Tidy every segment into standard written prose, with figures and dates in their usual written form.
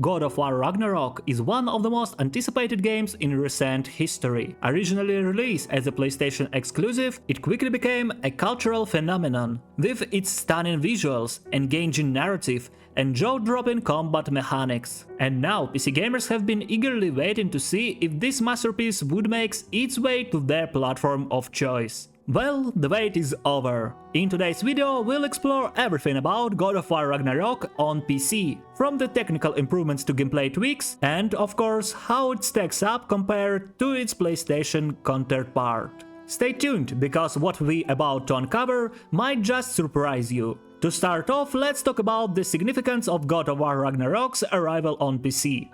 God of War Ragnarok is one of the most anticipated games in recent history. Originally released as a PlayStation exclusive, it quickly became a cultural phenomenon. With its stunning visuals, engaging narrative, and jaw-dropping combat mechanics. And now PC gamers have been eagerly waiting to see if this masterpiece would make its way to their platform of choice. Well, the wait is over. In today's video, we'll explore everything about God of War Ragnarok on PC, from the technical improvements to gameplay tweaks, and of course, how it stacks up compared to its PlayStation counterpart. Stay tuned, because what we're about to uncover might just surprise you. To start off, let's talk about the significance of God of War Ragnarok's arrival on PC.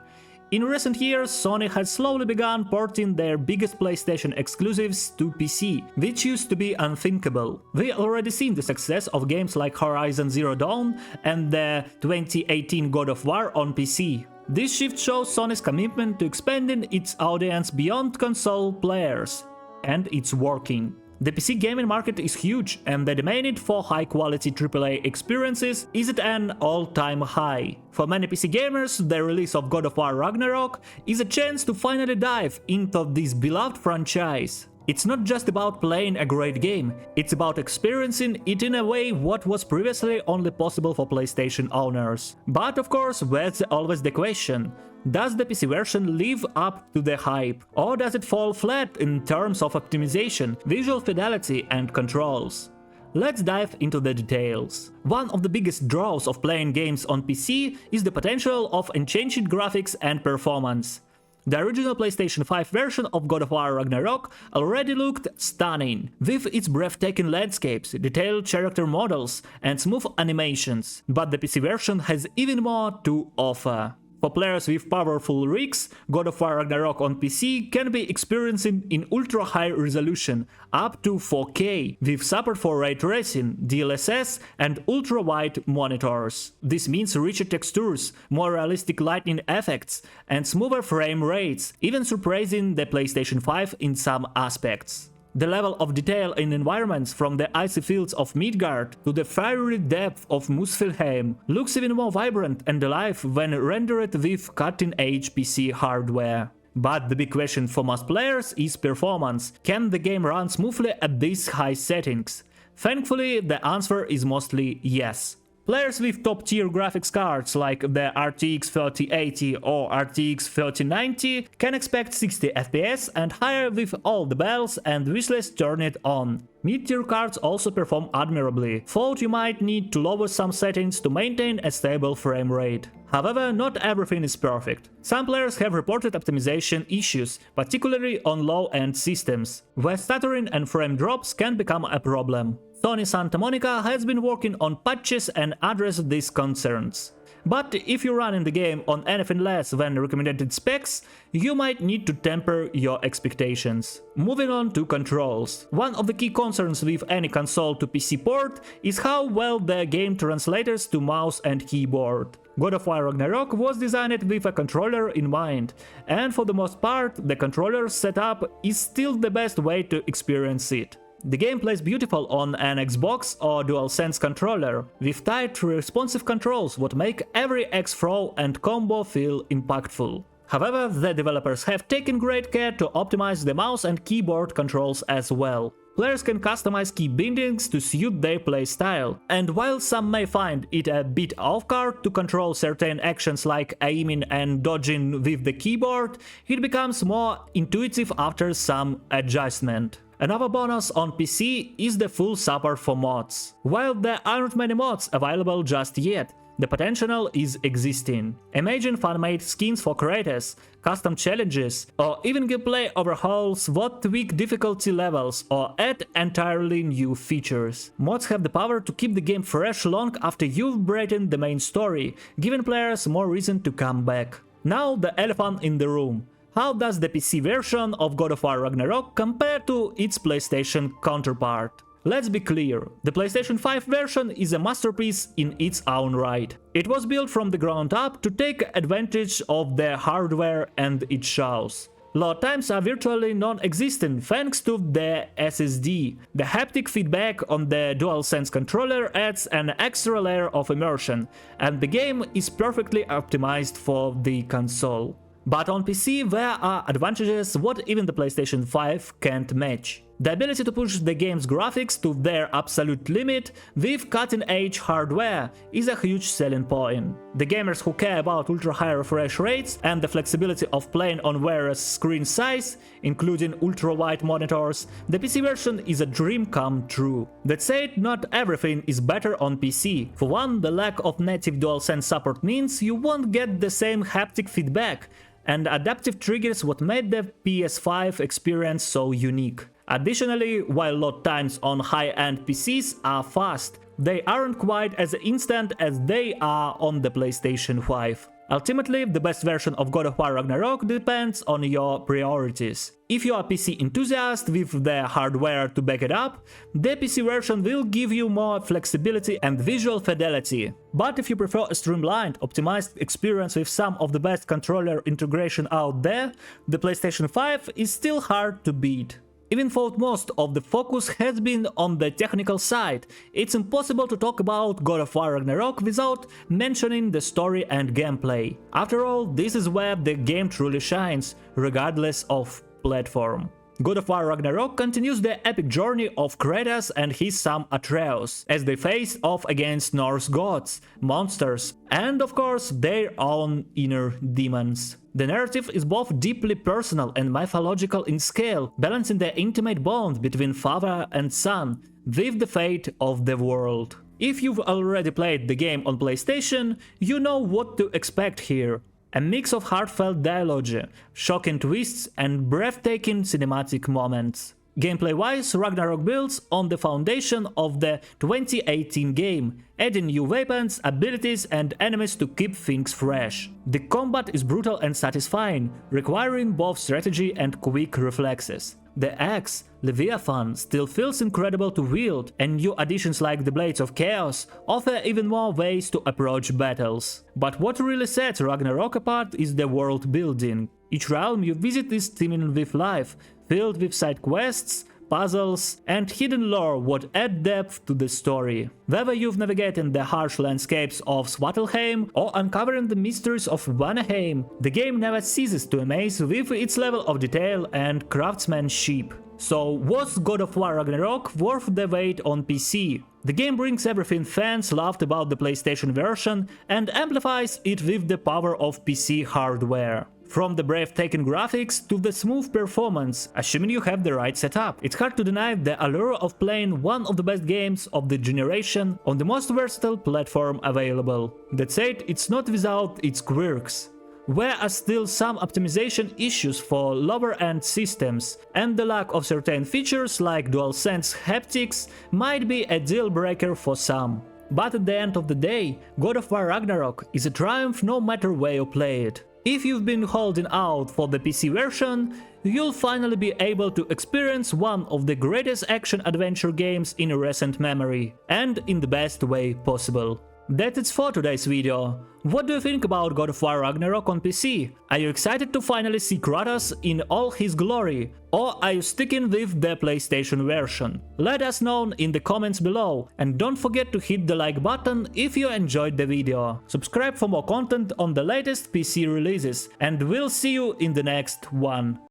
In recent years, Sony has slowly begun porting their biggest PlayStation exclusives to PC, which used to be unthinkable. We already seen the success of games like Horizon Zero Dawn and the 2018 God of War on PC. This shift shows Sony's commitment to expanding its audience beyond console players, and it's working. The PC gaming market is huge, and the demand for high-quality AAA experiences is at an all-time high. For many PC gamers, the release of God of War Ragnarok is a chance to finally dive into this beloved franchise. It's not just about playing a great game, it's about experiencing it in a way what was previously only possible for PlayStation owners. But of course, there's always the question: does the PC version live up to the hype, or does it fall flat in terms of optimization, visual fidelity and controls? Let's dive into the details. One of the biggest draws of playing games on PC is the potential of enchanting graphics and performance. The original PlayStation 5 version of God of War Ragnarok already looked stunning, with its breathtaking landscapes, detailed character models, and smooth animations, but the PC version has even more to offer. For players with powerful rigs, God of War Ragnarok on PC can be experienced in ultra-high resolution, up to 4K, with support for ray tracing, DLSS and ultra-wide monitors. This means richer textures, more realistic lighting effects, and smoother frame rates, even surpassing the PlayStation 5 in some aspects. The level of detail in environments, from the icy fields of Midgard to the fiery depth of Muspelheim, looks even more vibrant and alive when rendered with cutting-edge PC hardware. But the big question for most players is performance. Can the game run smoothly at these high settings? Thankfully, the answer is mostly yes. Players with top-tier graphics cards like the RTX 3080 or RTX 3090 can expect 60 FPS and higher with all the bells and whistles turned on. Mid-tier cards also perform admirably, though you might need to lower some settings to maintain a stable frame rate. However, not everything is perfect. Some players have reported optimization issues, particularly on low-end systems, where stuttering and frame drops can become a problem. Sony Santa Monica has been working on patches and address these concerns. But if you're running the game on anything less than recommended specs, you might need to temper your expectations. Moving on to controls. One of the key concerns with any console to PC port is how well the game translates to mouse and keyboard. God of War Ragnarok was designed with a controller in mind, and for the most part, the controller setup is still the best way to experience it. The game plays beautiful on an Xbox or DualSense controller, with tight, responsive controls what make every X-throw and combo feel impactful. However, the developers have taken great care to optimize the mouse and keyboard controls as well. Players can customize key bindings to suit their playstyle, and while some may find it a bit off-guard to control certain actions like aiming and dodging with the keyboard, it becomes more intuitive after some adjustment. Another bonus on PC is the full support for mods. While there aren't many mods available just yet, the potential is existing. Imagine fan-made skins for creators, custom challenges, or even gameplay overhauls that tweak difficulty levels or add entirely new features. Mods have the power to keep the game fresh long after you've broadened the main story, giving players more reason to come back. Now the elephant in the room. How does the PC version of God of War Ragnarok compare to its PlayStation counterpart? Let's be clear, the PlayStation 5 version is a masterpiece in its own right. It was built from the ground up to take advantage of the hardware, and it shows. Load times are virtually non-existent thanks to the SSD. The haptic feedback on the DualSense controller adds an extra layer of immersion, and the game is perfectly optimized for the console. But on PC there are advantages what even the PlayStation 5 can't match. The ability to push the game's graphics to their absolute limit with cutting-edge hardware is a huge selling point. The gamers who care about ultra-high refresh rates and the flexibility of playing on various screen size, including ultra-wide monitors, the PC version is a dream come true. That said, not everything is better on PC. For one, the lack of native DualSense support means you won't get the same haptic feedback and adaptive triggers what made the PS5 experience so unique. Additionally, while load times on high-end PCs are fast, they aren't quite as instant as they are on the PlayStation 5. Ultimately, the best version of God of War Ragnarok depends on your priorities. If you are a PC enthusiast with the hardware to back it up, the PC version will give you more flexibility and visual fidelity. But if you prefer a streamlined, optimized experience with some of the best controller integration out there, the PlayStation 5 is still hard to beat. Even though most of the focus has been on the technical side, it's impossible to talk about God of War Ragnarok without mentioning the story and gameplay. After all, this is where the game truly shines, regardless of platform. God of War Ragnarok continues the epic journey of Kratos and his son Atreus, as they face off against Norse gods, monsters, and of course their own inner demons. The narrative is both deeply personal and mythological in scale, balancing the intimate bond between father and son with the fate of the world. If you've already played the game on PlayStation, you know what to expect here. A mix of heartfelt dialogue, shocking twists and breathtaking cinematic moments. Gameplay-wise, Ragnarok builds on the foundation of the 2018 game, adding new weapons, abilities and enemies to keep things fresh. The combat is brutal and satisfying, requiring both strategy and quick reflexes. The axe, Leviathan, still feels incredible to wield, and new additions like the Blades of Chaos offer even more ways to approach battles. But what really sets Ragnarok apart is the world building. Each realm you visit is teeming with life, filled with side quests, puzzles and hidden lore what add depth to the story. Whether you've navigated the harsh landscapes of Svartalfheim or uncovering the mysteries of Vanaheim, the game never ceases to amaze with its level of detail and craftsmanship. So was God of War Ragnarok worth the wait on PC? The game brings everything fans loved about the PlayStation version and amplifies it with the power of PC hardware. From the breathtaking graphics to the smooth performance, assuming you have the right setup. It's hard to deny the allure of playing one of the best games of the generation on the most versatile platform available. That said, it's not without its quirks. There are still some optimization issues for lower-end systems, and the lack of certain features like DualSense haptics might be a deal-breaker for some. But at the end of the day, God of War Ragnarok is a triumph no matter where you play it. If you've been holding out for the PC version, you'll finally be able to experience one of the greatest action-adventure games in recent memory, and in the best way possible. That's it for today's video. What do you think about God of War Ragnarok on PC? Are you excited to finally see Kratos in all his glory? Or are you sticking with the PlayStation version? Let us know in the comments below, and don't forget to hit the like button if you enjoyed the video. Subscribe for more content on the latest PC releases, and we'll see you in the next one.